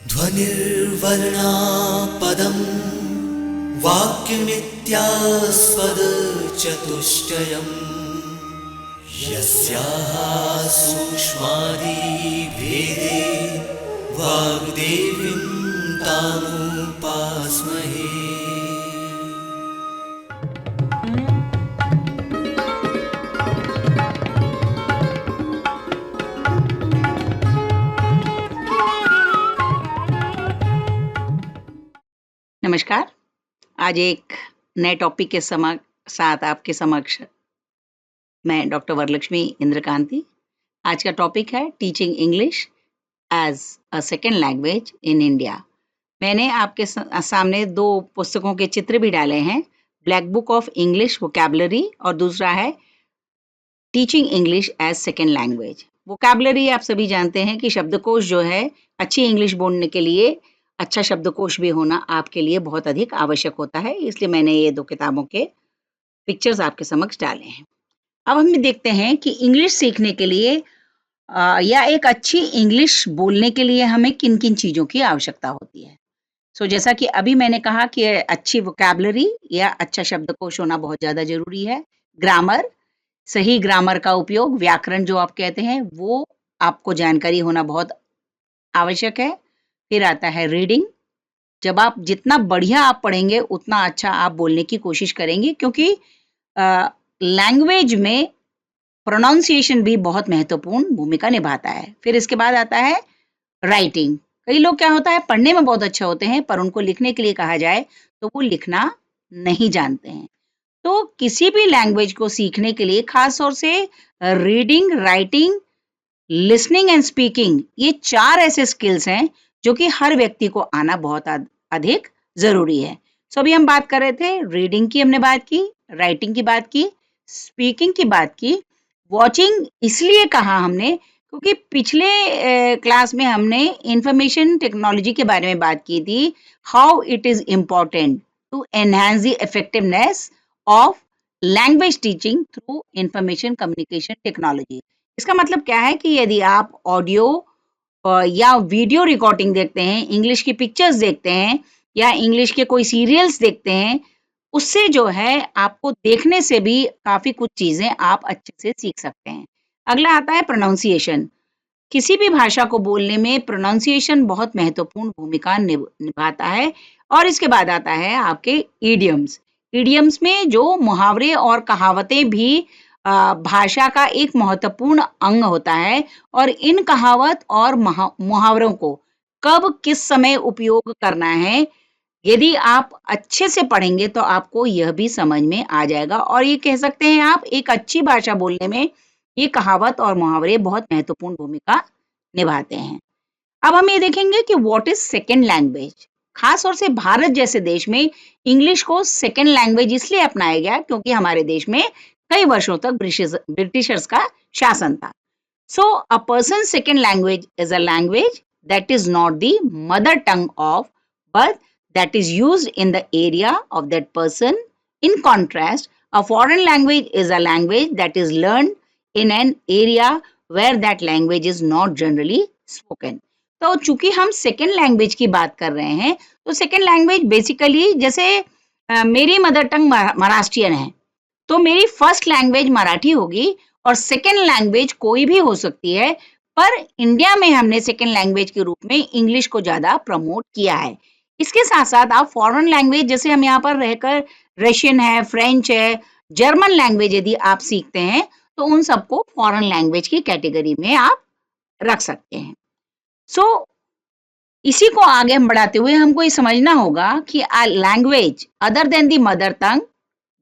ध्वनिर्वर्णापदं वाक्यमित्यास्पदचतुष्टयम् यस्याः सूक्ष्मादिभेदे वाग्देवीं तामुपास्महे। नमस्कार। आज एक नए टॉपिक के साथ आपके समक्ष मैं डॉक्टर वरलक्ष्मी इंद्रकांति। आज का टॉपिक है teaching English as a second language in India. मैंने आपके सामने दो पुस्तकों के चित्र भी डाले हैं, black book of English vocabulary और दूसरा है teaching English as second language. Vocabulary आप सभी जानते हैं कि शब्दकोश जो है, अच्छी इंग्लिश बोलने के लिए अच्छा शब्दकोश भी होना आपके लिए बहुत अधिक आवश्यक होता है, इसलिए मैंने ये दो किताबों के पिक्चर्स आपके समक्ष डाले हैं। अब हम देखते हैं कि इंग्लिश सीखने के लिए या एक अच्छी इंग्लिश बोलने के लिए हमें किन किन चीज़ों की आवश्यकता होती है। जैसा कि अभी मैंने कहा कि अच्छी वोकैबुलरी या अच्छा शब्दकोश होना बहुत ज़्यादा ज़रूरी है। ग्रामर, सही ग्रामर का उपयोग, व्याकरण जो आप कहते हैं, वो आपको जानकारी होना बहुत आवश्यक है। फिर आता है रीडिंग। जब आप जितना बढ़िया आप पढ़ेंगे उतना अच्छा आप बोलने की कोशिश करेंगे, क्योंकि लैंग्वेज में प्रोनाउंसिएशन भी बहुत महत्वपूर्ण भूमिका निभाता है। फिर इसके बाद आता है राइटिंग। कई लोग क्या होता है, पढ़ने में बहुत अच्छे होते हैं पर उनको लिखने के लिए कहा जाए तो वो लिखना नहीं जानते हैं। तो किसी भी लैंग्वेज को सीखने के लिए खास तौर से reading, writing, listening and speaking, ये 4 ऐसे स्किल्स हैं जो कि हर व्यक्ति को आना बहुत अधिक ज़रूरी है। अभी हम बात कर रहे थे, रीडिंग की हमने बात की, राइटिंग की बात की, स्पीकिंग की बात की। वॉचिंग इसलिए कहा हमने क्योंकि पिछले क्लास में हमने इंफॉर्मेशन टेक्नोलॉजी के बारे में बात की थी, how it is important to enhance the effectiveness of language teaching through information communication technology. इसका मतलब क्या है कि यदि आप ऑडियो या वीडियो रिकॉर्डिंग देखते हैं, इंग्लिश की पिक्चर्स देखते हैं या इंग्लिश के कोई सीरियल्स देखते हैं, उससे जो है आपको देखने से भी काफ़ी कुछ चीज़ें आप अच्छे से सीख सकते हैं। अगला आता है प्रोनाउंसिएशन। किसी भी भाषा को बोलने में प्रोनाउंसिएशन बहुत महत्वपूर्ण भूमिका निभाता है। और इसके बाद आता है आपके इडियम्स। इडियम्स में जो मुहावरे और कहावतें भी भाषा का एक महत्वपूर्ण अंग होता है, और इन कहावत और मुहावरों को कब किस समय उपयोग करना है, यदि आप अच्छे से पढ़ेंगे तो आपको यह भी समझ में आ जाएगा। और ये कह सकते हैं आप, एक अच्छी भाषा बोलने में ये कहावत और मुहावरे बहुत महत्वपूर्ण भूमिका निभाते हैं। अब हम ये देखेंगे कि व्हाट इज सेकेंड लैंग्वेज। खास तौर से भारत जैसे देश में इंग्लिश को सेकेंड लैंग्वेज इसलिए अपनाया गया क्योंकि हमारे देश में कई वर्षों तक ब्रिटिशर्स का शासन था। So a person second language is a language that is not the mother tongue of, but that is used in the area of that person. In contrast, a foreign language is a language that is learned in an area where that language is not generally spoken. तो चूंकि हम second language की बात कर रहे हैं, तो second language basically जैसे मेरी मदर टंग महाराष्ट्रियन है, तो मेरी फर्स्ट लैंग्वेज मराठी होगी और सेकेंड लैंग्वेज कोई भी हो सकती है। पर इंडिया में हमने सेकेंड लैंग्वेज के रूप में इंग्लिश को ज़्यादा प्रमोट किया है। इसके साथ साथ आप फॉरेन लैंग्वेज, जैसे हम यहाँ पर रहकर रशियन है, फ्रेंच है, जर्मन लैंग्वेज यदि आप सीखते हैं तो उन सबको फॉरेन लैंग्वेज की कैटेगरी में आप रख सकते हैं। इसी को आगे हम बढ़ाते हुए हमको ये समझना होगा कि a language other than the mother tongue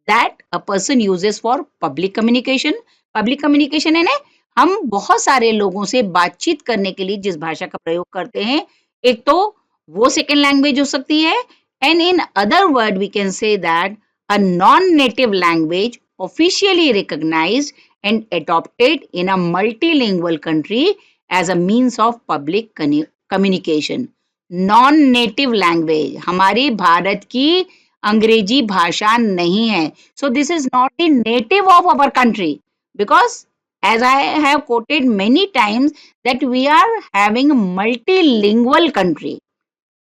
that a person uses for public communication. Public communication है ना, हम बहुत सारे लोगों से बातचीत करने के लिए जिस भाषा का प्रयोग करते हैं, एक तो वो सेकेंड लैंग्वेज हो सकती है, and in other word we can say that a non native language officially recognised and adopted in a multilingual country as a means of public communication. Non native language हमारी भारत की अंग्रेजी भाषा नहीं है। So this is not the native of our country, because as I have quoted many times that we are having a multilingual country.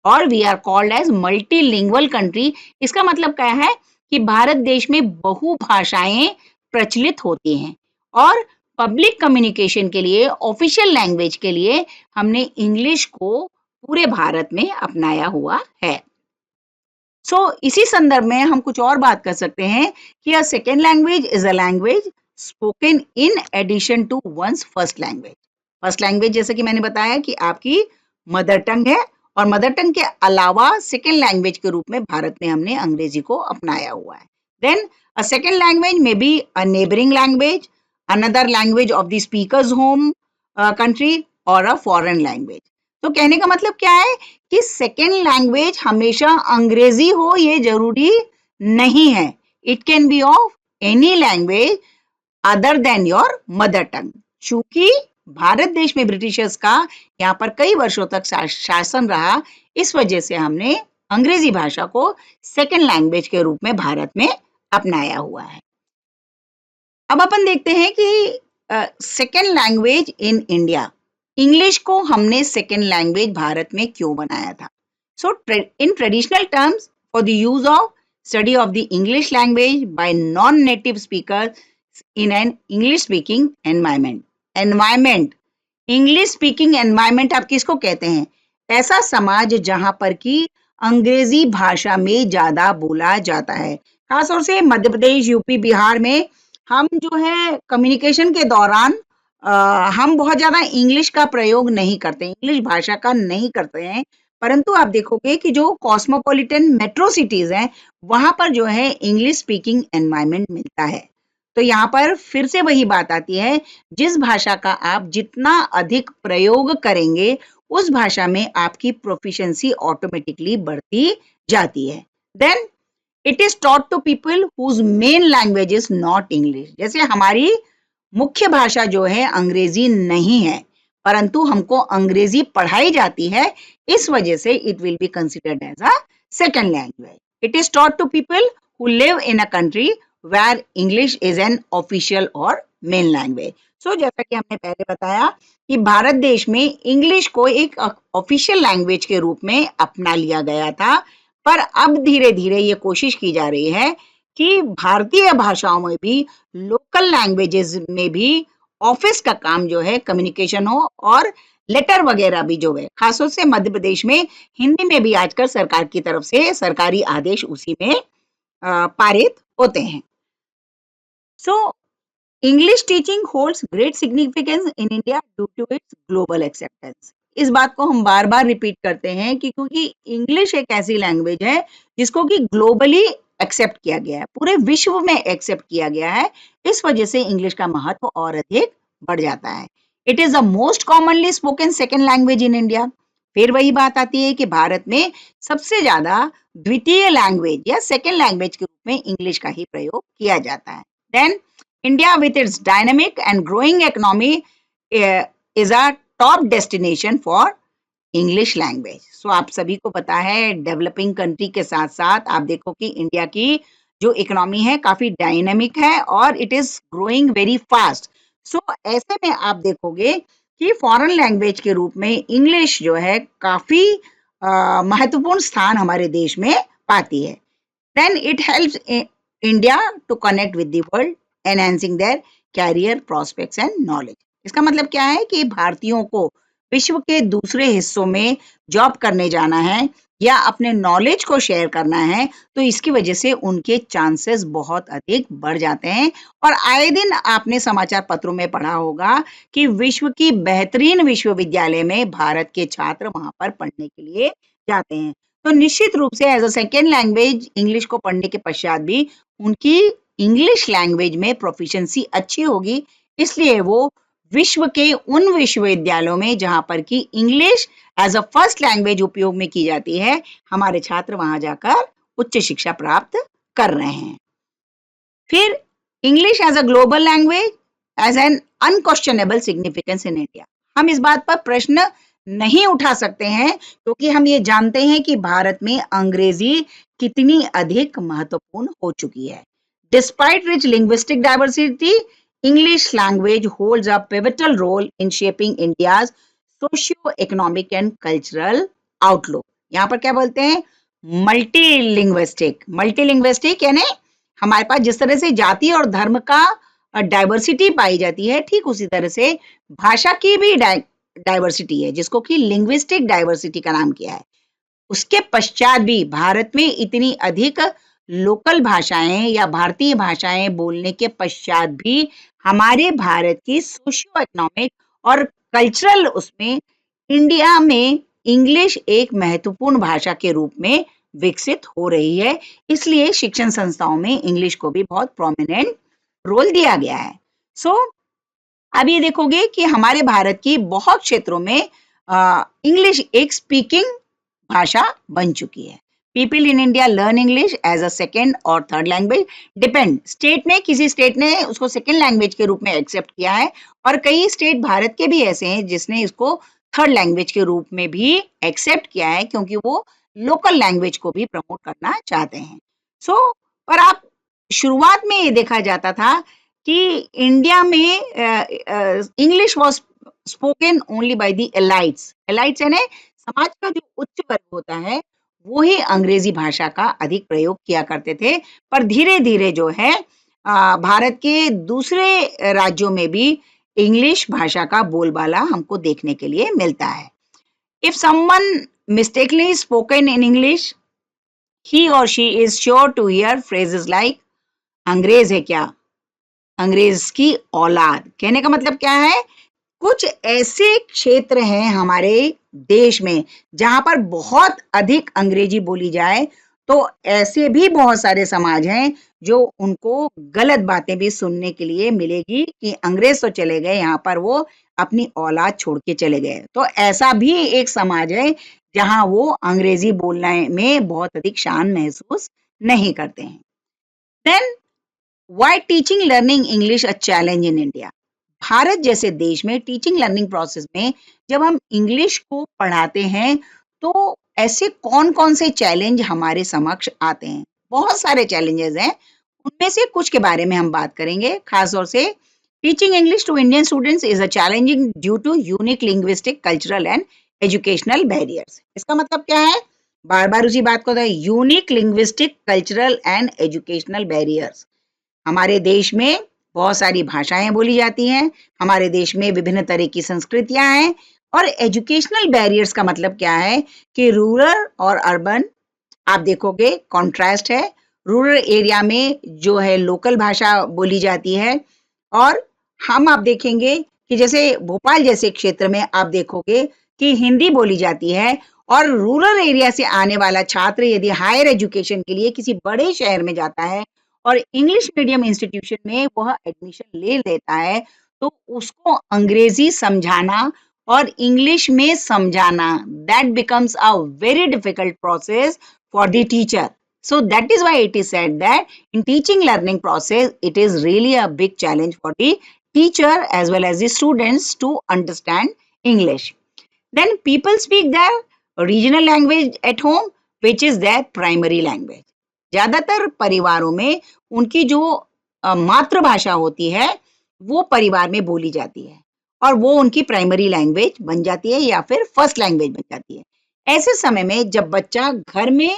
और we are called as multilingual country. इसका मतलब क्या है कि भारत देश में बहुभाषाएं प्रचलित होती हैं और पब्लिक कम्युनिकेशन के लिए, ऑफिशियल लैंग्वेज के लिए हमने इंग्लिश को पूरे भारत में अपनाया हुआ है। इसी संदर्भ में हम कुछ और बात कर सकते हैं कि a second language is a language spoken in addition to ones first language. First language जैसे कि मैंने बताया कि आपकी मदर टंग है और मदर टंग के अलावा सेकेंड लैंग्वेज के रूप में भारत में हमने अंग्रेजी को अपनाया हुआ है। Then a second language may be a neighbouring language, another language of the speaker's home country और अ फॉरेन लैंग्वेज। तो कहने का मतलब क्या है कि सेकेंड लैंग्वेज हमेशा अंग्रेजी हो ये जरूरी नहीं है। It can be of any language other than your mother tongue. चूंकि भारत देश में ब्रिटिशर्स का यहाँ पर कई वर्षों तक शासन रहा, इस वजह से हमने अंग्रेजी भाषा को सेकेंड लैंग्वेज के रूप में भारत में अपनाया हुआ है। अब अपन देखते हैं कि second language in India, English को हमने सेकेंड लैंग्वेज भारत में क्यों बनाया था। In traditional terms for the use of study of the English language by non native speaker in an English speaking environment. English speaking environment आप किसको कहते हैं? ऐसा समाज जहां पर कि अंग्रेजी भाषा में ज्यादा बोला जाता है। खासतौर से मध्य प्रदेश, यूपी, बिहार में हम जो है कम्युनिकेशन के दौरान हम बहुत ज्यादा इंग्लिश का प्रयोग नहीं करते, इंग्लिश भाषा का नहीं करते हैं। परंतु आप देखोगे कि जो कॉस्मोपॉलिटन मेट्रो सिटीज हैं वहां पर जो है इंग्लिश स्पीकिंग एनवायरमेंट मिलता है। तो यहाँ पर फिर से वही बात आती है, जिस भाषा का आप जितना अधिक प्रयोग करेंगे उस भाषा में आपकी प्रोफिशिएंसी ऑटोमेटिकली बढ़ती जाती है। Then it is taught to people whose main language is not English. जैसे हमारी मुख्य भाषा जो है अंग्रेजी नहीं है, परंतु हमको अंग्रेजी पढ़ाई जाती है, इस वजह से it will be considered as a second language. It is taught to people who live in a country where English is an official और मेन लैंग्वेज। जैसा कि हमने पहले बताया कि भारत देश में इंग्लिश को एक ऑफिशियल लैंग्वेज के रूप में अपना लिया गया था, पर अब धीरे धीरे ये कोशिश की जा रही है कि भारतीय भाषाओं में भी, लोकल लैंग्वेजेस में भी ऑफिस का काम जो है कम्युनिकेशन हो और लेटर वगैरह भी जो है, खासतौर से मध्य प्रदेश में हिंदी में भी आजकल सरकार की तरफ से सरकारी आदेश उसी में पारित होते हैं। English teaching holds great significance in India due to its global acceptance. इस बात को हम बार बार रिपीट करते हैं कि क्योंकि इंग्लिश एक ऐसी लैंग्वेज है जिसको कि ग्लोबली एक्सेप्ट किया गया है, पूरे विश्व में एक्सेप्ट किया गया है, इस वजह से इंग्लिश का महत्व और अधिक बढ़ जाता है। It is the most commonly spoken second language in India. फिर वही बात आती है कि भारत में सबसे ज्यादा द्वितीय लैंग्वेज या सेकेंड लैंग्वेज के रूप में इंग्लिश का ही प्रयोग किया जाता है। Then India, with its dynamic and growing economy, is a top destination for English language. आप सभी को पता है डेवलपिंग कंट्री के साथ साथ आप देखो कि इंडिया की जो इकोनॉमी है काफी डायनेमिक है और it is growing very fast. ऐसे में आप देखोगे कि फॉरेन लैंग्वेज के रूप में इंग्लिश जो है काफी महत्वपूर्ण स्थान हमारे देश में पाती है। Then it helps India to connect with the world, enhancing their career prospects and knowledge. इसका मतलब क्या है कि भारतीयों को विश्व के दूसरे हिस्सों में जॉब करने जाना है या अपने नॉलेज को शेयर करना है, तो इसकी वजह से उनके चांसेस बहुत अधिक बढ़ जाते हैं। और आए दिन आपने समाचार पत्रों में पढ़ा होगा कि विश्व की बेहतरीन विश्वविद्यालय में भारत के छात्र वहां पर पढ़ने के लिए जाते हैं। तो निश्चित रूप से as a second language English को पढ़ने के पश्चात भी उनकी इंग्लिश लैंग्वेज में प्रोफिशिएंसी अच्छी होगी, इसलिए वो विश्व के उन विश्वविद्यालयों में जहां पर कि English as a first language उपयोग में की जाती है, हमारे छात्र वहां जाकर उच्च शिक्षा प्राप्त कर रहे हैं। फिर English as a global language as an unquestionable significance in India. हम इस बात पर प्रश्न नहीं उठा सकते हैं क्योंकि हम ये जानते हैं कि भारत में अंग्रेजी कितनी अधिक महत्वपूर्ण हो चुकी है। Despite rich linguistic diversity, English language holds a pivotal role in shaping India's socio-economic and cultural outlook. यहाँ पर क्या बोलते हैं, मल्टीलिंग्विस्टिक यानी हमारे पास जिस तरह से जाति और धर्म का डाइवर्सिटी पाई जाती है, ठीक उसी तरह से भाषा की भी डाइवर्सिटी है, जिसको कि लिंग्विस्टिक डाइवर्सिटी का नाम किया है। उसके पश्चात भी भारत में इतनी अधिक लोकल भाषाएं या भारतीय भाषाएं बोलने के पश्चात भी हमारे भारत की सोशियो इकोनॉमिक और कल्चरल उसमें इंडिया में इंग्लिश एक महत्वपूर्ण भाषा के रूप में विकसित हो रही है। इसलिए शिक्षण संस्थाओं में इंग्लिश को भी बहुत प्रोमिनेंट रोल दिया गया है। सो अब ये देखोगे कि हमारे भारत की बहुत क्षेत्रों में इंग्लिश एक स्पीकिंग भाषा बन चुकी है। People in India learn English as a second और थर्ड लैंग्वेज, डिपेंड स्टेट में, किसी स्टेट ने उसको सेकेंड लैंग्वेज के रूप में एक्सेप्ट किया है और कई स्टेट भारत के भी ऐसे हैं जिसने इसको थर्ड लैंग्वेज के रूप में भी एक्सेप्ट किया है, क्योंकि वो लोकल लैंग्वेज को भी प्रमोट करना चाहते हैं। सो पर आप शुरुआत में ये देखा जाता था कि इंडिया में English was spoken only by the elites. Elites यानी समाज का जो उच्च वर्ग होता है वो ही अंग्रेजी भाषा का अधिक प्रयोग किया करते थे। पर धीरे धीरे जो है भारत के दूसरे राज्यों में भी इंग्लिश भाषा का बोलबाला हमको देखने के लिए मिलता है। If someone mistakenly spoken in English, he और she is sure to hear phrases like अंग्रेज है क्या, अंग्रेज की औलाद। कहने का मतलब क्या है, कुछ ऐसे क्षेत्र हैं हमारे देश में जहां पर बहुत अधिक अंग्रेजी बोली जाए, तो ऐसे भी बहुत सारे समाज हैं जो उनको गलत बातें भी सुनने के लिए मिलेगी कि अंग्रेज तो चले गए, यहाँ पर वो अपनी औलाद छोड़ के चले गए। तो ऐसा भी एक समाज है जहां वो अंग्रेजी बोलने में बहुत अधिक शान महसूस नहीं करते हैं। Then why teaching learning English a challenge in India. Bharat जैसे देश में टीचिंग लर्निंग प्रोसेस में जब हम इंग्लिश को पढ़ाते हैं तो ऐसे कौन कौन से चैलेंज हमारे समक्ष आते हैं। बहुत सारे चैलेंजेस हैं, उनमें से कुछ के बारे में हम बात करेंगे। खास तौर से teaching English to Indian students is a challenging due to unique linguistic cultural and educational barriers. इसका मतलब क्या है, बार बार उसी बात को, unique linguistic cultural and educational barriers. हमारे देश में बहुत सारी भाषाएं बोली जाती हैं, हमारे देश में विभिन्न तरह की संस्कृतियां हैं, और एजुकेशनल बैरियर्स का मतलब क्या है कि रूरल और अर्बन आप देखोगे कॉन्ट्रास्ट है। रूरल एरिया में जो है लोकल भाषा बोली जाती है, और हम आप देखेंगे कि जैसे भोपाल जैसे क्षेत्र में आप देखोगे कि हिंदी बोली जाती है, और रूरल एरिया से आने वाला छात्र यदि हायर एजुकेशन के लिए किसी बड़े शहर में जाता है और इंग्लिश मीडियम इंस्टीट्यूशन में वह एडमिशन ले लेता है, तो उसको अंग्रेजी समझाना और इंग्लिश में समझाना, that becomes a very difficult process for the teacher. So that is why it is said that in teaching learning process, it is really a big challenge for the teacher as well as the students to understand English. Then people speak their regional language at home, which is their primary language. ज्यादातर परिवारों में उनकी जो मातृभाषा होती है वो परिवार में बोली जाती है और वो उनकी प्राइमरी लैंग्वेज बन जाती है या फिर फर्स्ट लैंग्वेज बन जाती है। ऐसे समय में जब बच्चा घर में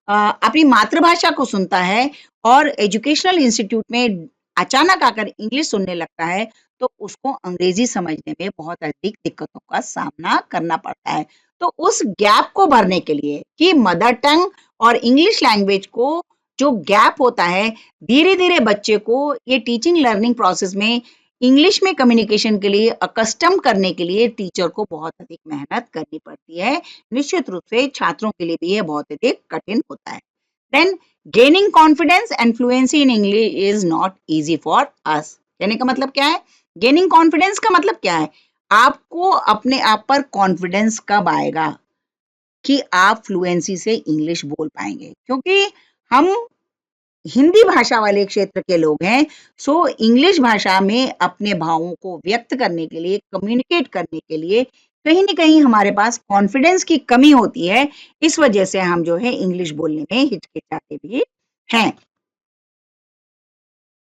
अपनी मातृभाषा को सुनता है और एजुकेशनल इंस्टीट्यूट में अचानक आकर इंग्लिश सुनने लगता है, तो उसको अंग्रेजी समझने में बहुत अधिक दिक्कतों का सामना करना पड़ता है। तो उस गैप को भरने के लिए कि मदर टंग और इंग्लिश लैंग्वेज को जो गैप होता है, धीरे धीरे बच्चे को ये टीचिंग लर्निंग प्रोसेस में इंग्लिश में कम्युनिकेशन के लिए अकस्टम करने के लिए टीचर को बहुत अधिक मेहनत करनी पड़ती है। निश्चित रूप से छात्रों के लिए भी यह बहुत अधिक कठिन होता है। Then gaining confidence and fluency in English is not easy for us. कहने का मतलब क्या है, गेनिंग कॉन्फिडेंस का मतलब क्या है, आपको अपने आप पर कॉन्फिडेंस कब आएगा कि आप फ्लुएंसी से इंग्लिश बोल पाएंगे, क्योंकि हम हिंदी भाषा वाले क्षेत्र के लोग हैं। सो इंग्लिश भाषा में अपने भावों को व्यक्त करने के लिए, कम्युनिकेट करने के लिए कहीं न कहीं हमारे पास कॉन्फिडेंस की कमी होती है। इस वजह से हम जो है इंग्लिश बोलने में हिचकिचाते भी हैं।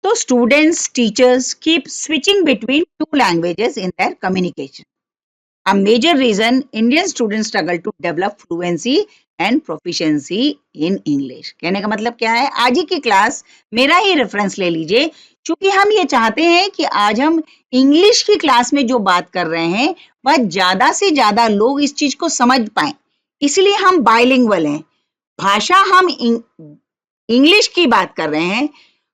तो students, teachers keep switching between two languages in their communication. A major reason Indian students struggle to develop fluency and proficiency in English. कहने का मतलब क्या है, आज ही की क्लास मेरा ही रेफरेंस ले लीजिए, क्योंकि हम ये चाहते हैं कि आज हम इंग्लिश की क्लास में जो बात कर रहे हैं वह ज्यादा से ज्यादा लोग इस चीज को समझ पाएं, इसलिए हम बाइलिंगुअल हैं। भाषा हम इंग्लिश की बात कर रहे हैं,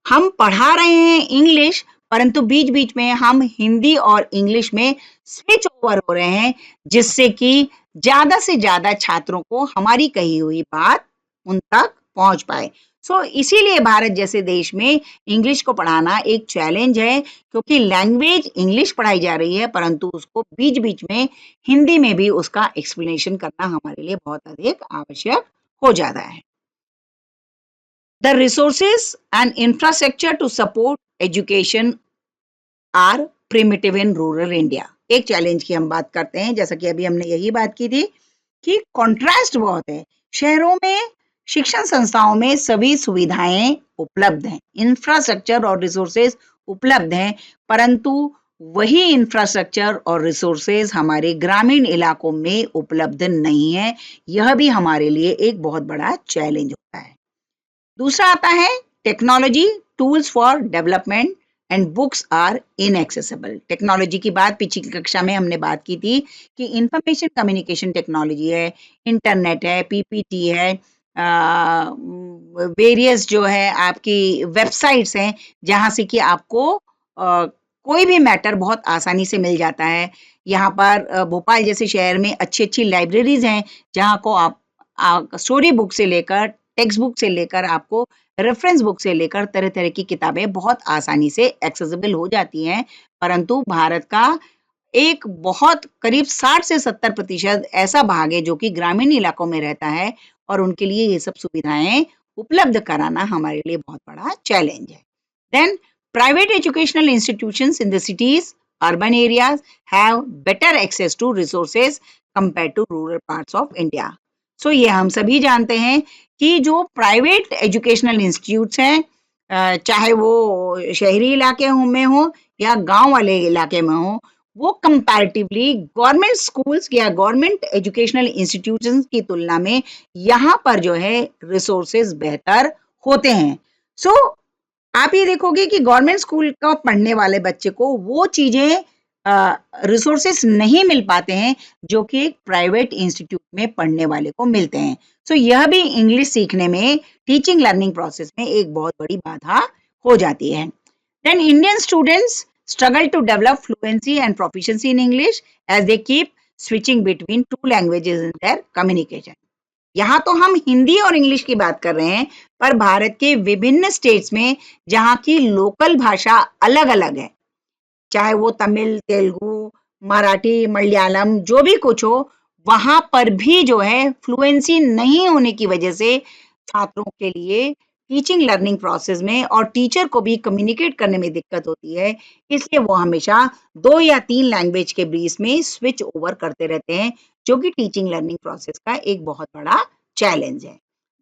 हम पढ़ा रहे हैं इंग्लिश, परंतु बीच बीच में हम हिंदी और इंग्लिश में स्विच ओवर हो रहे हैं, जिससे कि ज्यादा से ज्यादा छात्रों को हमारी कही हुई बात उन तक पहुंच पाए। इसीलिए भारत जैसे देश में इंग्लिश को पढ़ाना एक चैलेंज है, क्योंकि लैंग्वेज इंग्लिश पढ़ाई जा रही है, परंतु उसको बीच बीच में हिंदी में भी उसका एक्सप्लेनेशन करना हमारे लिए बहुत अधिक आवश्यक हो जाता है। The resources and infrastructure to support education are primitive in rural India. एक चैलेंज की हम बात करते हैं, जैसा कि अभी हमने यही बात की थी कि कॉन्ट्रास्ट बहुत है। शहरों में शिक्षण संस्थाओं में सभी सुविधाएं उपलब्ध हैं, इंफ्रास्ट्रक्चर और रिसोर्सेज उपलब्ध हैं, परंतु वही इंफ्रास्ट्रक्चर और रिसोर्सेज हमारे ग्रामीण इलाकों में उपलब्ध नहीं है। यह भी हमारे लिए एक बहुत बड़ा चैलेंज होता है। दूसरा आता है technology, tools for development and books are inaccessible. Technology की बात पिछली कक्षा में हमने बात की थी कि इंफॉर्मेशन कम्युनिकेशन टेक्नोलॉजी है, इंटरनेट है, पीपीटी है, वेरियस जो है आपकी वेबसाइट्स हैं, जहाँ से कि आपको कोई भी मैटर बहुत आसानी से मिल जाता है। यहाँ पर भोपाल जैसे शहर में अच्छी अच्छी लाइब्रेरीज हैं, जहाँ को आप स्टोरी बुक से लेकर, टेक्स्ट बुक से लेकर, आपको रेफरेंस बुक से लेकर तरह तरह की किताबें बहुत आसानी से एक्सेसिबल हो जाती हैं। परंतु भारत का एक बहुत करीब 60 से 70% ऐसा भाग है जो कि ग्रामीण इलाकों में रहता है, और उनके लिए ये सब सुविधाएं उपलब्ध कराना हमारे लिए बहुत बड़ा चैलेंज है। Then private educational institutions in the cities, urban areas have better access to resources compare to rural parts of India. ये हम सभी जानते हैं कि जो प्राइवेट एजुकेशनल इंस्टीट्यूट्स हैं, चाहे वो शहरी इलाके में हो या गांव वाले इलाके में हो, वो कंपैरेटिवली गवर्नमेंट स्कूल्स या गवर्नमेंट एजुकेशनल इंस्टीट्यूशंस की तुलना में यहाँ पर जो है रिसोर्सेज बेहतर होते हैं। आप ये देखोगे कि गवर्नमेंट स्कूल का पढ़ने वाले बच्चे को वो चीजें रिसोर्सेस नहीं मिल पाते हैं जो कि एक प्राइवेट इंस्टीट्यूट में पढ़ने वाले को मिलते हैं। यह भी इंग्लिश सीखने में, टीचिंग लर्निंग प्रोसेस में एक बहुत बड़ी बाधा हो जाती है। Then Indian students struggle to develop fluency and proficiency in English as they keep switching between two languages in their communication. यहाँ तो हम हिंदी और इंग्लिश की बात कर रहे हैं, पर भारत के विभिन्न स्टेट्स में जहाँ की लोकल भाषा अलग अलग है, चाहे वो तमिल, तेलुगु, मराठी, मलयालम, जो भी कुछ हो, वहां पर भी जो है फ्लुएंसी नहीं होने की वजह से छात्रों के लिए टीचिंग लर्निंग प्रोसेस में और टीचर को भी कम्युनिकेट करने में दिक्कत होती है। इसलिए वो हमेशा 2 या 3 लैंग्वेज के बीच में स्विच ओवर करते रहते हैं, जो कि टीचिंग लर्निंग प्रोसेस का एक बहुत बड़ा चैलेंज है।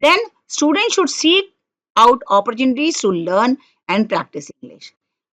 Then student should seek out opportunities to learn and practice English.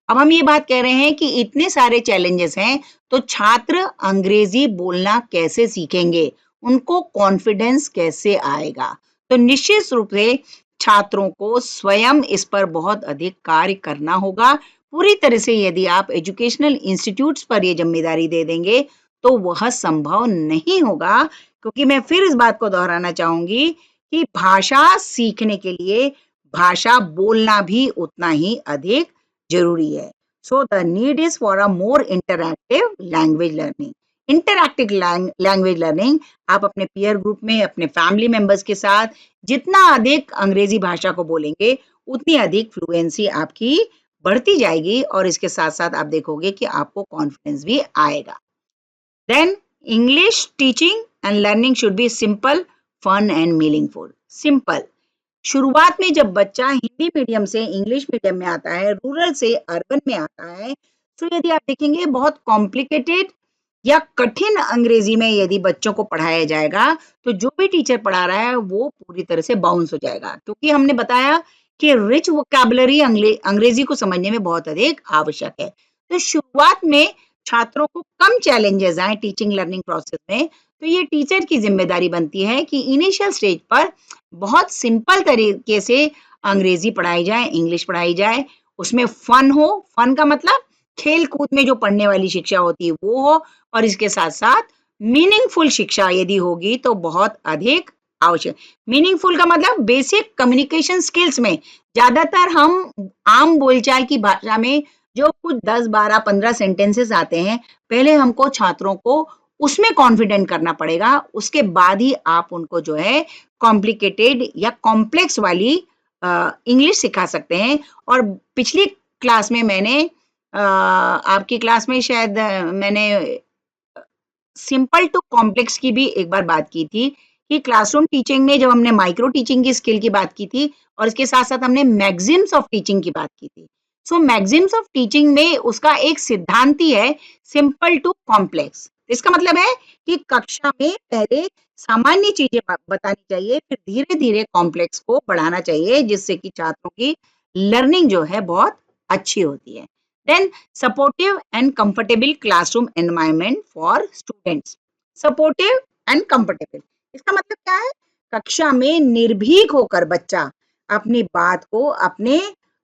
अब हम ये बात कह रहे हैं कि इतने सारे चैलेंजेस हैं, तो छात्र अंग्रेजी बोलना कैसे सीखेंगे, उनको कॉन्फिडेंस कैसे आएगा? तो निश्चित रूप से छात्रों को स्वयं इस पर बहुत अधिक कार्य करना होगा। पूरी तरह से यदि आप एजुकेशनल इंस्टीट्यूट्स पर ये जिम्मेदारी दे देंगे तो वह संभव नहीं होगा, क्योंकि मैं फिर इस बात को दोहराना चाहूंगी कि भाषा सीखने के लिए भाषा बोलना भी उतना ही अधिक जरूरी है। The need is for a more interactive language learning. Interactive language learning आप अपने पीयर ग्रुप में, अपने फैमिली मेंबर्स के साथ जितना अधिक अंग्रेजी भाषा को बोलेंगे, उतनी अधिक फ्लुएंसी आपकी बढ़ती जाएगी, और इसके साथ साथ आप देखोगे कि आपको कॉन्फिडेंस भी आएगा। Then English teaching and learning should be simple, fun and meaningful. Simple, शुरुआत में जब बच्चा हिंदी मीडियम से इंग्लिश मीडियम में आता है, रूरल से अर्बन में आता है, तो यदि आप देखेंगे बहुत कॉम्प्लिकेटेड या कठिन अंग्रेजी में यदि बच्चों को पढ़ाया जाएगा, तो जो भी टीचर पढ़ा रहा है वो पूरी तरह से बाउंस हो जाएगा, क्योंकि हमने बताया कि रिच वोकैबुलरी अंग्रेजी को समझने में बहुत अधिक आवश्यक है। तो शुरुआत में छात्रों को कम चैलेंजेस आए टीचिंग लर्निंग प्रोसेस में, तो ये टीचर की जिम्मेदारी बनती है कि इनिशियल स्टेज पर बहुत सिंपल तरीके से अंग्रेजी पढ़ाई जाए, इंग्लिश पढ़ाई जाए, उसमें फन हो, फन का मतलब खेल कूद में जो पढ़ने वाली शिक्षा होती है वो हो, और इसके साथ साथ मीनिंगफुल शिक्षा यदि होगी तो बहुत अधिक आवश्यक। मीनिंगफुल का मतलब बेसिक कम्युनिकेशन स्किल्स में, ज्यादातर हम आम बोलचाल की भाषा में जो कुछ 10, 12, 15 सेंटेंसेस आते हैं, पहले हमको छात्रों को उसमें कॉन्फिडेंट करना पड़ेगा, उसके बाद ही आप उनको जो है कॉम्प्लिकेटेड या कॉम्प्लेक्स वाली इंग्लिश सिखा सकते हैं। और पिछली क्लास में मैंने आपकी क्लास में शायद मैंने सिंपल टू कॉम्प्लेक्स की भी एक बार बात की थी कि क्लासरूम टीचिंग में जब हमने माइक्रो टीचिंग की स्किल की बात की थी और इसके साथ साथ हमने मैगजीम्स ऑफ टीचिंग की बात की थी। सो मैगजीम्स ऑफ टीचिंग में उसका एक सिद्धांत ही है सिंपल टू कॉम्प्लेक्स। इसका मतलब है कि कक्षा में पहले सामान्य चीजें बतानी चाहिए, फिर धीरे धीरे कॉम्प्लेक्स को बढ़ाना चाहिए, जिससे कि छात्रों की लर्निंग जो है बहुत अच्छी होती है। Then supportive and comfortable classroom environment for students. Supportive and comfortable. इसका मतलब क्या है? कक्षा में निर्भीक होकर बच्चा अपनी बात को अपने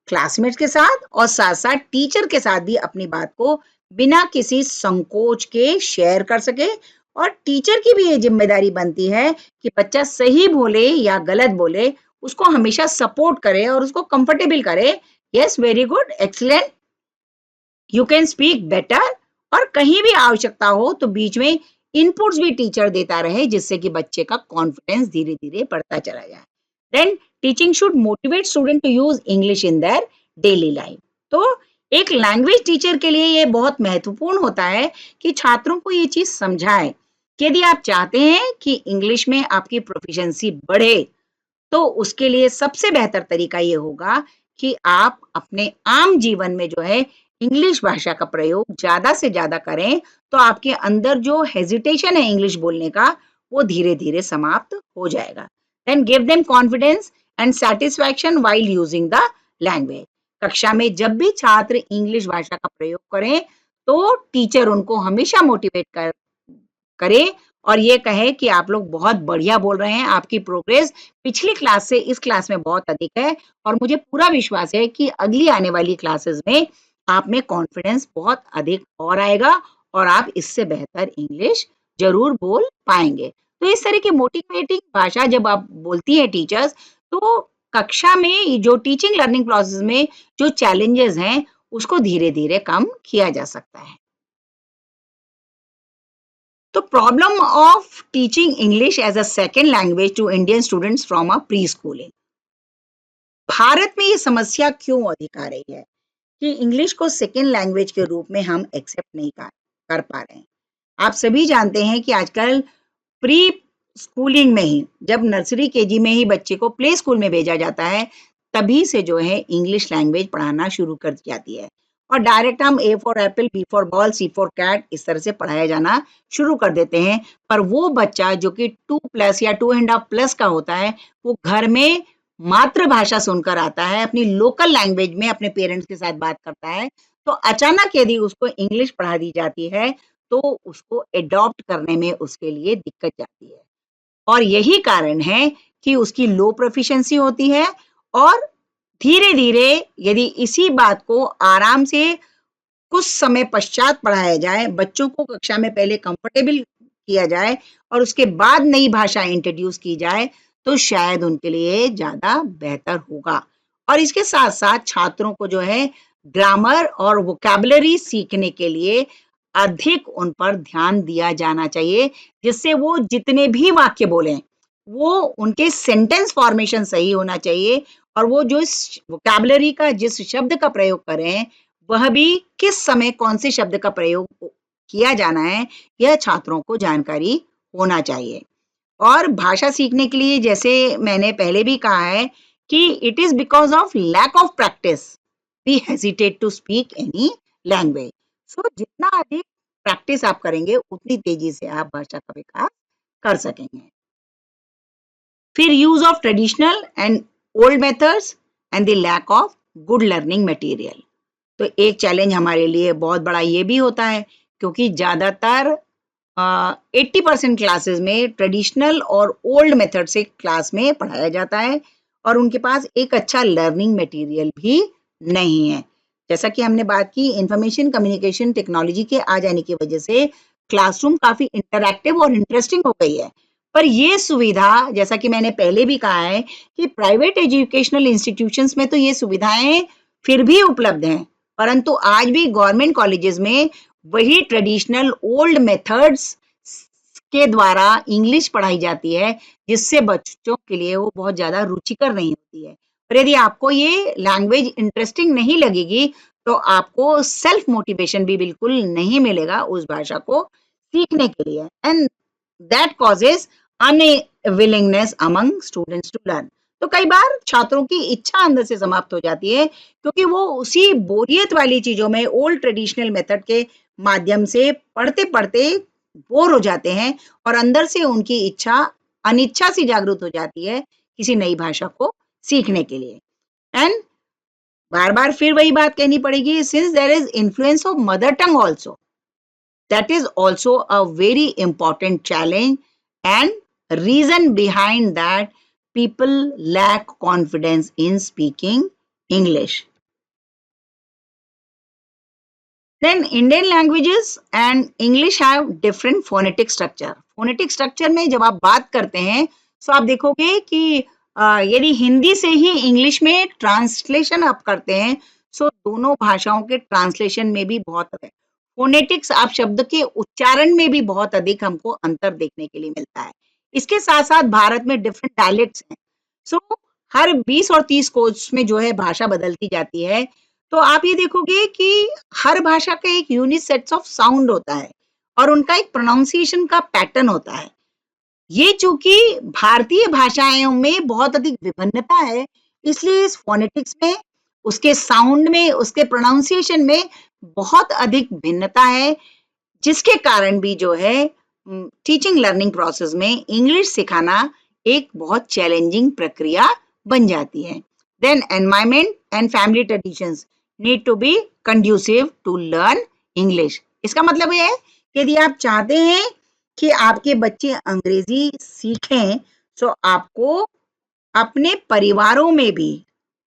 क्लासमेट्स के साथ और साथ साथ टीचर के साथ भी अपनी बात को बिना किसी संकोच के शेयर कर सके। और टीचर की भी ये जिम्मेदारी बनती है कि बच्चा सही बोले या गलत बोले, उसको हमेशा सपोर्ट करे और उसको कंफर्टेबल करे। Yes, very good, excellent, you can speak better. और कहीं भी आवश्यकता हो तो बीच में इनपुट्स भी टीचर देता रहे, जिससे कि बच्चे का कॉन्फिडेंस धीरे धीरे बढ़ता चला जाए। Then teaching should motivate student to use English in their daily life. तो एक लैंग्वेज टीचर के लिए ये बहुत महत्वपूर्ण होता है कि छात्रों को ये चीज समझाए कि यदि आप चाहते हैं कि इंग्लिश में आपकी प्रोफिशिएंसी बढ़े, तो उसके लिए सबसे बेहतर तरीका ये होगा कि आप अपने आम जीवन में जो है इंग्लिश भाषा का प्रयोग ज्यादा से ज्यादा करें, तो आपके अंदर जो हेजिटेशन है इंग्लिश बोलने का, वो धीरे धीरे समाप्त हो जाएगा। Then give them confidence and satisfaction while using the language. कक्षा में जब भी छात्र इंग्लिश भाषा का प्रयोग करें, तो टीचर उनको हमेशा मोटिवेट करे और ये कहे कि आप लोग बहुत बढ़िया बोल रहे हैं, आपकी प्रोग्रेस पिछली क्लास से इस क्लास में बहुत अधिक है, और मुझे पूरा विश्वास है कि अगली आने वाली क्लासेस में आप में कॉन्फिडेंस बहुत अधिक और आएगा और आप इससे बेहतर इंग्लिश जरूर बोल पाएंगे। तो इस तरह की मोटिवेटिंग भाषा जब आप बोलती हैं टीचर्स, तो कक्षा में जो टीचिंग लर्निंग प्रोसेस में जो चैलेंजेस हैं, उसको धीरे धीरे कम किया जा सकता है। तो problem of teaching English as a second language to Indian students from a pre schooling. Bharat में ये समस्या क्यों अधिक आ रही है कि इंग्लिश को सेकेंड लैंग्वेज के रूप में हम एक्सेप्ट नहीं कर पा रहे हैं। आप सभी जानते हैं कि आजकल प्री स्कूलिंग में ही, जब नर्सरी केजी में ही बच्चे को प्ले स्कूल में भेजा जाता है, तभी से जो है इंग्लिश लैंग्वेज पढ़ाना शुरू कर दी जाती है और डायरेक्ट हम A for apple, B for ball, C for cat इस तरह से पढ़ाया जाना शुरू कर देते हैं। पर वो बच्चा जो कि 2+ या 2.5+ का होता है, वो घर में मातृभाषा सुनकर आता है, अपनी लोकल लैंग्वेज में अपने पेरेंट्स के साथ बात करता है, तो अचानक यदि उसको इंग्लिश पढ़ा दी जाती है, तो उसको एडॉप्ट करने में उसके लिए दिक्कत जाती है। और यही कारण है कि उसकी लो प्रोफिशिएंसी होती है। और धीरे धीरे यदि इसी बात को आराम से कुछ समय पश्चात पढ़ाया जाए, बच्चों को कक्षा में पहले कंफर्टेबल किया जाए और उसके बाद नई भाषा इंट्रोड्यूस की जाए, तो शायद उनके लिए ज्यादा बेहतर होगा। और इसके साथ साथ छात्रों को जो है ग्रामर और वोकैबुलरी सीखने के लिए अधिक उन पर ध्यान दिया जाना चाहिए, जिससे वो जितने भी वाक्य बोलें, वो उनके सेंटेंस फॉर्मेशन सही होना चाहिए और वो जो वोकैबुलरी का जिस शब्द का प्रयोग करें, वह भी किस समय कौन से शब्द का प्रयोग किया जाना है, यह छात्रों को जानकारी होना चाहिए। और भाषा सीखने के लिए, जैसे मैंने पहले भी कहा है, कि it is because of lack of practice we hesitate to speak any language. So जितना अधिक प्रैक्टिस आप करेंगे, उतनी तेजी से आप भाषा का विकास कर सकेंगे। फिर use of traditional and old methods and the lack of good learning material. तो एक चैलेंज हमारे लिए बहुत बड़ा ये भी होता है क्योंकि ज़्यादातर 80% क्लासेस में ट्रेडिशनल और ओल्ड मेथड से क्लास में पढ़ाया जाता है और उनके पास एक अच्छा लर्निंग मटेरियल भी नहीं है। जैसा कि हमने बात की, इंफॉर्मेशन कम्युनिकेशन टेक्नोलॉजी के आ जाने की वजह से क्लासरूम काफ़ी इंटरैक्टिव और इंटरेस्टिंग हो गई है। पर ये सुविधा, जैसा कि मैंने पहले भी कहा है कि प्राइवेट एजुकेशनल इंस्टीट्यूशंस में तो ये सुविधाएं फिर भी उपलब्ध हैं, परंतु आज भी गवर्नमेंट कॉलेजेस में वही ट्रेडिशनल ओल्ड मेथड्स के द्वारा इंग्लिश पढ़ाई जाती है, जिससे बच्चों के लिए वो बहुत ज़्यादा रुचिकर नहीं होती है। और यदि आपको ये लैंग्वेज इंटरेस्टिंग नहीं लगेगी, तो आपको सेल्फ मोटिवेशन भी बिल्कुल नहीं मिलेगा उस भाषा को सीखने के लिए, and that causes unwillingness among students to learn. तो कई बार छात्रों की इच्छा अंदर से समाप्त हो जाती है, क्योंकि वो उसी बोरियत वाली चीजों में ओल्ड ट्रेडिशनल मेथड के माध्यम से पढ़ते पढ़ते बोर हो जाते हैं और अंदर से उनकी इच्छा अनिच्छा सी जागृत हो जाती है किसी नई भाषा को सीखने के लिए। एंड बार बार फिर वही बात कहनी पड़ेगी, since there is influence of mother tongue also, that is also a very important challenge and reason behind that people lack confidence in speaking English. Then Indian languages and English have different phonetic structure. Phonetic structure में जब आप बात करते हैं तो आप देखोगे कि यदि हिंदी से ही इंग्लिश में ट्रांसलेशन आप करते हैं तो दोनों भाषाओं के ट्रांसलेशन में भी बहुत है। फोनेटिक्स, आप शब्द के उच्चारण में भी बहुत अधिक हमको अंतर देखने के लिए मिलता है। इसके साथ साथ भारत में डिफरेंट डायलेक्ट्स हैं, सो हर 20 और 30 कोर्स में जो है भाषा बदलती जाती है। तो आप ये देखोगे कि हर भाषा का एक यूनिक सेट्स ऑफ साउंड होता है और उनका एक प्रोनाउंसिएशन का पैटर्न होता है। ये चूंकि भारतीय भाषाओं में बहुत अधिक विभिन्नता है, इसलिए इस फोनेटिक्स में, उसके साउंड में, उसके प्रोनाउंसिएशन में बहुत अधिक भिन्नता है, जिसके कारण भी जो है टीचिंग लर्निंग प्रोसेस में इंग्लिश सिखाना एक बहुत चैलेंजिंग प्रक्रिया बन जाती है। Then environment and family traditions need to be conducive to learn English. इसका मतलब ये है कि यदि आप चाहते हैं कि आपके बच्चे अंग्रेजी सीखें, तो आपको अपने परिवारों में भी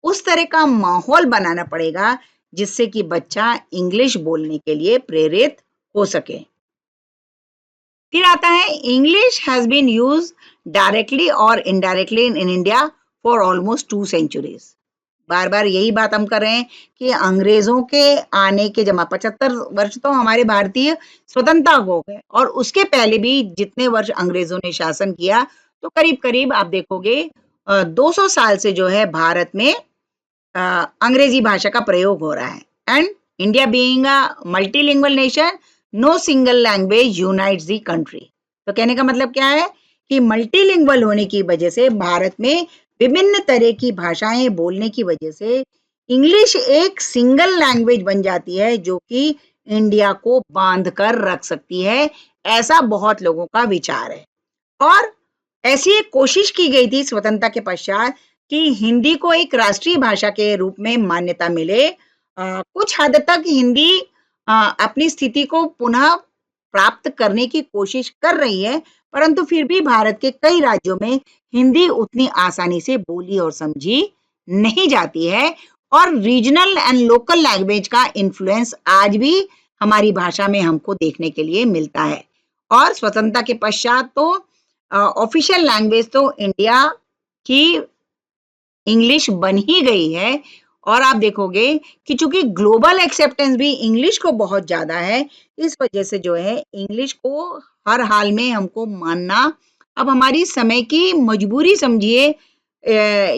उस तरह का माहौल बनाना पड़ेगा जिससे कि बच्चा इंग्लिश बोलने के लिए प्रेरित हो सके। फिर आता है, English has been used directly और indirectly in India for almost 2 centuries. बार बार यही बात हम कर रहे हैं कि अंग्रेजों के आने के 75 वर्ष तो हमारे भारतीय स्वतंत्रता हो गए, और उसके पहले भी जितने वर्ष अंग्रेजों ने शासन किया, तो करीब करीब आप देखोगे 200 साल से जो है भारत में अंग्रेजी भाषा का प्रयोग हो रहा है। And India being a multilingual nation, no single language unites the country. तो कहने का मतलब क्या है कि मल्टीलिंगुअल होने की वजह से भारत में विभिन्न तरह की भाषाएं बोलने की वजह से इंग्लिश एक सिंगल लैंग्वेज बन जाती है, जो कि इंडिया को बांध कर रख सकती है, ऐसा बहुत लोगों का विचार है। और ऐसी एक कोशिश की गई थी स्वतंत्रता के पश्चात कि हिंदी को एक राष्ट्रीय भाषा के रूप में मान्यता मिले। कुछ हद तक हिंदी अपनी स्थिति को पुनः प्राप्त करने की कोशिश कर रही है, परंतु फिर भी भारत के कई राज्यों में हिंदी उतनी आसानी से बोली और समझी नहीं जाती है, और रीजनल एंड लोकल लैंग्वेज का इन्फ्लुएंस आज भी हमारी भाषा में हमको देखने के लिए मिलता है। और स्वतंत्रता के पश्चात तो ऑफिशियल लैंग्वेज तो इंडिया की इंग्लिश बन ही गई है, और आप देखोगे कि चूंकि ग्लोबल एक्सेप्टेंस भी इंग्लिश को बहुत ज्यादा है, इस वजह से जो है इंग्लिश को हर हाल में हमको मानना अब हमारी समय की मजबूरी समझिए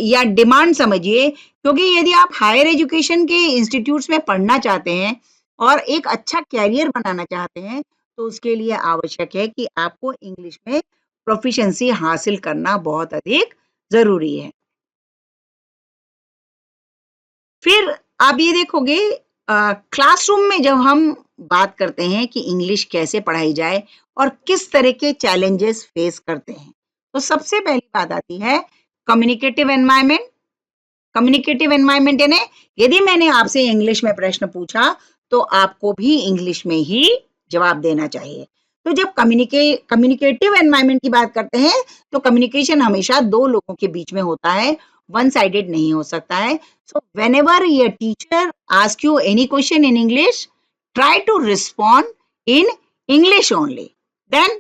या डिमांड समझिए, क्योंकि यदि आप हायर एजुकेशन के इंस्टीट्यूट्स में पढ़ना चाहते हैं और एक अच्छा कैरियर बनाना चाहते हैं, तो उसके लिए आवश्यक है कि आपको इंग्लिश में प्रोफिशिएंसी हासिल करना बहुत अधिक जरूरी है। फिर आप ये देखोगे क्लासरूम में जब हम बात करते हैं कि इंग्लिश कैसे पढ़ाई जाए और किस तरह के चैलेंजेस फेस करते हैं, तो सबसे पहली बात आती है कम्युनिकेटिव एनवायरनमेंट। कम्युनिकेटिव एनवायरनमेंट यानी यदि मैंने आपसे इंग्लिश में प्रश्न पूछा तो आपको भी इंग्लिश में ही जवाब देना चाहिए। तो जब कम्युनिकेटिव एनवायरनमेंट की बात करते हैं तो कम्युनिकेशन हमेशा दो लोगों के बीच में होता है, वन साइडेड नहीं हो सकता है। So whenever your teacher ask you any question in English, try to respond in English only. Then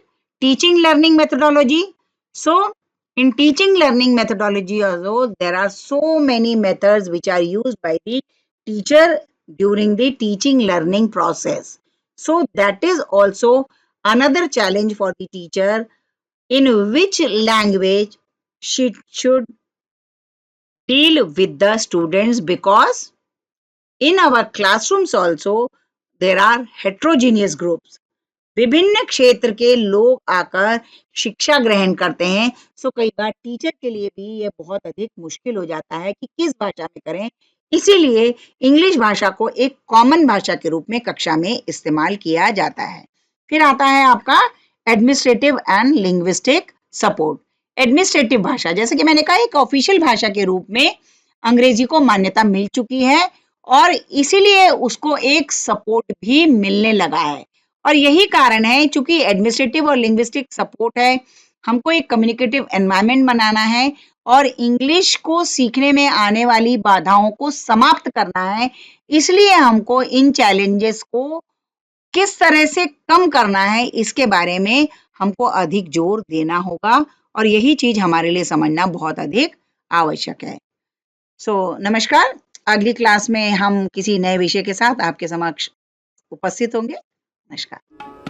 teaching learning methodology. So in teaching learning methodology also there are so many methods which are used by the teacher during the teaching learning process. So that is also another challenge for the teacher, in which language she should deal with the students, because in our classrooms also there are heterogeneous groups. विभिन्न क्षेत्र के लोग आकर शिक्षा ग्रहण करते हैं। सो कई बार टीचर के लिए भी ये बहुत अधिक मुश्किल हो जाता है कि किस भाषा में करें। इसीलिए इंग्लिश भाषा को एक कॉमन भाषा के रूप में कक्षा में इस्तेमाल किया जाता है। फिर आता है आपका administrative and linguistic support. Administrative भाषा, जैसे कि मैंने कहा, एक ऑफिशियल भाषा के रूप में अंग्रेजी को मान्यता मिल चुकी है और इसीलिए उसको एक सपोर्ट भी मिलने लगा है। और यही कारण है, चूंकि एडमिनिस्ट्रेटिव और लिंग्विस्टिक सपोर्ट है, हमको एक कम्युनिकेटिव एनवायरनमेंट बनाना है और इंग्लिश को सीखने में आने वाली बाधाओं को समाप्त करना है। इसलिए हमको इन चैलेंजेस को किस तरह से कम करना है, इसके बारे में हमको अधिक जोर देना होगा और यही चीज हमारे लिए समझना बहुत अधिक आवश्यक है। नमस्कार। अगली क्लास में हम किसी नए विषय के साथ आपके समक्ष उपस्थित होंगे। नमस्कार।